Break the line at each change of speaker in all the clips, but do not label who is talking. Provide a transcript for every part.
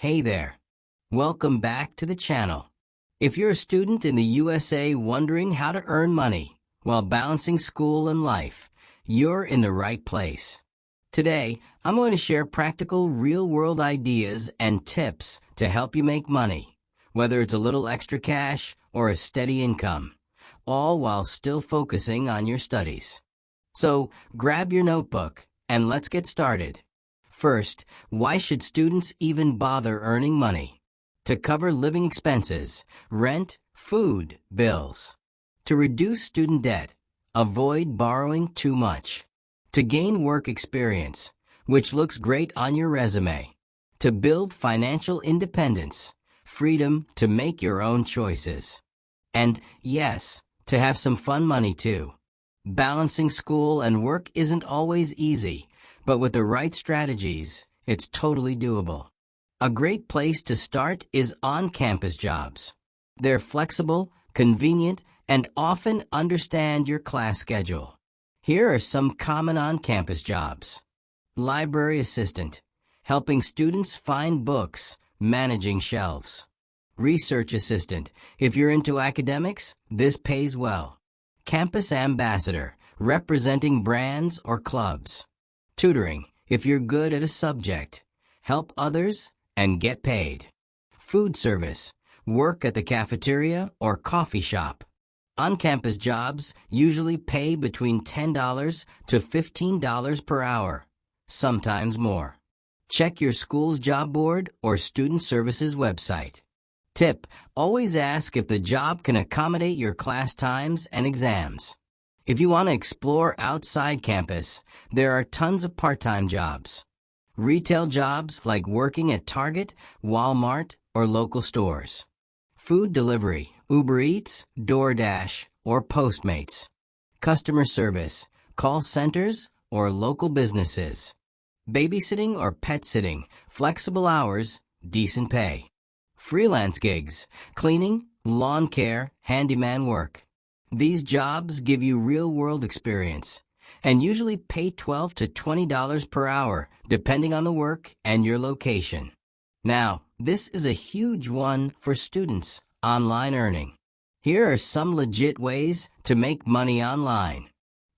Hey there. Welcome back to the channel. If you're a student in the USA wondering how to earn money while balancing school and life, you're in the right place. Today, I'm going to share practical, real-world ideas and tips to help you make money, whether it's a little extra cash or a steady income, all while still focusing on your studies. So, grab your notebook and let's get started. First, why should students even bother earning money? To cover living expenses, rent, food, bills. To reduce student debt, avoid borrowing too much. To gain work experience, which looks great on your resume. To build financial independence, freedom to make your own choices. And yes, to have some fun money too. Balancing school and work isn't always easy, but with the right strategies, it's totally doable. A great place to start is on-campus jobs. They're flexible, convenient, and often understand your class schedule. Here are some common on-campus jobs. Library assistant, helping students find books, managing shelves. Research assistant, if you're into academics, this pays well. Campus ambassador, representing brands or clubs. Tutoring, if you're good at a subject. Help others and get paid. Food service, work at the cafeteria or coffee shop. On-campus jobs usually pay between $10 to $15 per hour, sometimes more. Check your school's job board or student services website. Tip, always ask if the job can accommodate your class times and exams. If you want to explore outside campus, there are tons of part-time jobs. Retail jobs like working at Target, Walmart, or local stores. Food delivery, Uber Eats, DoorDash, or Postmates. Customer service, call centers, or local businesses. Babysitting or pet sitting, flexible hours, decent pay. Freelance gigs, cleaning, lawn care, handyman work. These jobs give you real-world experience and usually pay $12 to $20 per hour, depending on the work and your location. Now, this is a huge one for students, online earning. Here are some legit ways to make money online.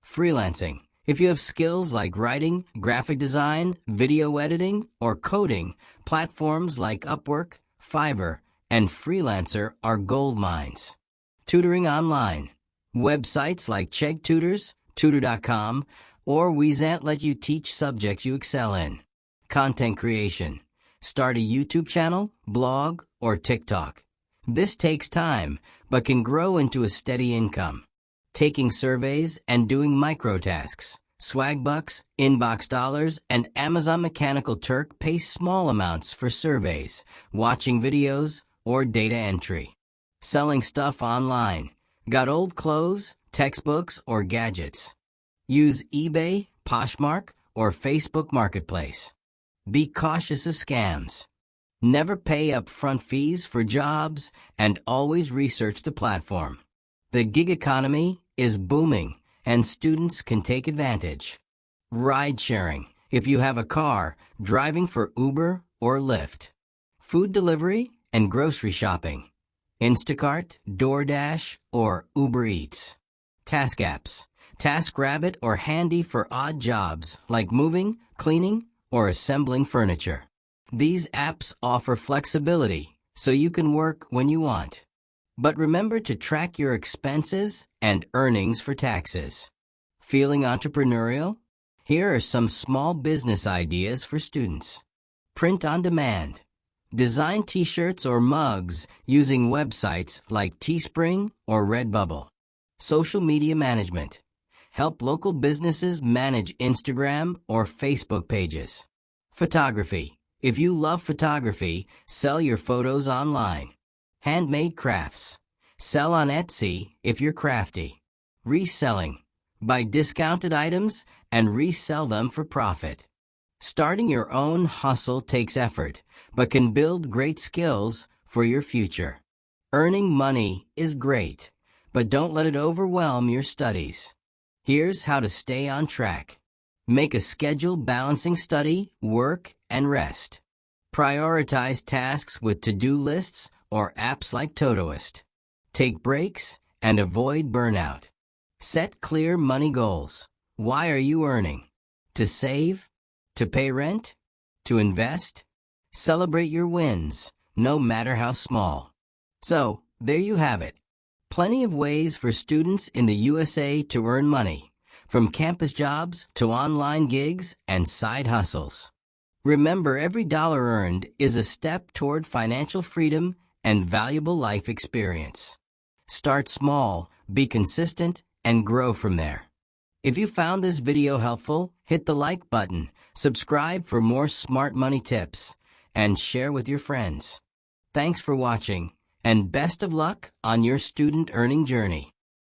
Freelancing. If you have skills like writing, graphic design, video editing, or coding, platforms like Upwork, Fiverr, and Freelancer are gold mines. Tutoring online. Websites like Chegg Tutors, Tutor.com, or Wezant let you teach subjects you excel in. Content creation. Start a YouTube channel, blog, or TikTok. This takes time, but can grow into a steady income. Taking surveys and doing microtasks. Swagbucks, Inbox Dollars, and Amazon Mechanical Turk pay small amounts for surveys, watching videos, or data entry. Selling stuff online. Got old clothes, textbooks, or gadgets? Use eBay, Poshmark, or Facebook Marketplace. Be cautious of scams. Never pay upfront fees for jobs and always research the platform. The gig economy is booming and students can take advantage. Ride sharing. If you have a car, driving for Uber or Lyft. Food delivery and grocery shopping. Instacart, DoorDash, or Uber Eats. Task apps. TaskRabbit or Handy for odd jobs like moving, cleaning, or assembling furniture. These apps offer flexibility so you can work when you want. But remember to track your expenses and earnings for taxes. Feeling entrepreneurial? Here are some small business ideas for students. Print on demand. Design t-shirts or mugs using websites like Teespring or Redbubble. Social media management. Help local businesses manage Instagram or Facebook pages. Photography. If you love photography, sell your photos online. Handmade crafts. Sell on Etsy if you're crafty. Reselling. Buy discounted items and resell them for profit. Starting your own hustle takes effort, but can build great skills for your future. Earning money is great, but don't let it overwhelm your studies. Here's how to stay on track. Make a schedule balancing study, work, and rest. Prioritize tasks with to-do lists or apps like Todoist. Take breaks and avoid burnout. Set clear money goals. Why are you earning? To save? To pay rent? To invest? Celebrate your wins, no matter how small. So, there you have it. Plenty of ways for students in the USA to earn money, from campus jobs to online gigs and side hustles. Remember, every dollar earned is a step toward financial freedom and valuable life experience. Start small, be consistent, and grow from there. If you found this video helpful, hit the like button, subscribe for more smart money tips, and share with your friends. Thanks for watching, and best of luck on your student earning journey.